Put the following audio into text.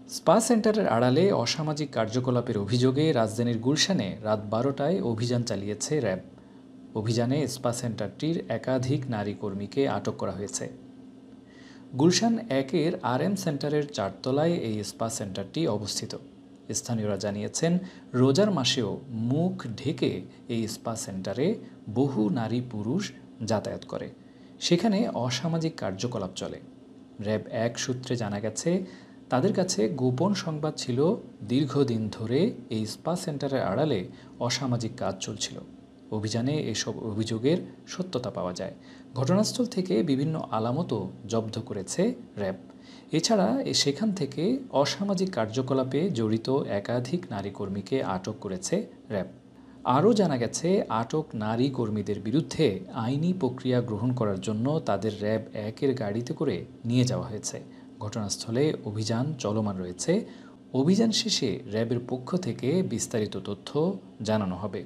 Spa সেন্টারের আড়ালে অসামাজিক কার্যকলাপের অভিযোগে রাজধানীর গুলশানে রাত ১২টায় অভিযান চালিয়েছে র্যাব। অভিযানে স্পা সেন্টারটির একাধিক নারী কর্মীকে আটক করা হয়েছে। গুলশান ১-এর RM সেন্টারের ৪ তলায় এই স্পা সেন্টারটি অবস্থিত। স্থানীয়রা জানিয়েছেন, রোজার মাসেও মুখ ঢেকে এই স্পা সেন্টারে বহু নারী পুরুষ যাতায়াত করে। সেখানে অসামাজিক কার্যকলাপ চলে। র্যাব ১ সূত্রে জানা গেছে, তাদের কাছে গোপন সংবাদ ছিল দীর্ঘদিন ধরে এই স্পা সেন্টারের আড়ালে অসামাজিক কাজ চলছিল। অভিযানে এসব অভিযোগের সত্যতা পাওয়া যায়। ঘটনাস্থল থেকে বিভিন্ন আলামতও জব্দ করেছে র্যাব। এছাড়া সেখান থেকে অসামাজিক কার্যকলাপে জড়িত একাধিক নারী কর্মীকে আটক করেছে র্যাব। আরও জানা গেছে, আটক নারী কর্মীদের বিরুদ্ধে আইনি প্রক্রিয়া গ্রহণ করার জন্য তাদের র্যাব ১-এর গাড়িতে করে নিয়ে যাওয়া হয়েছে। ঘটনাস্থলে অভিযান চলমান রয়েছে। অভিযান শেষে র্যাবের পক্ষ থেকে বিস্তারিত তথ্য জানানো হবে।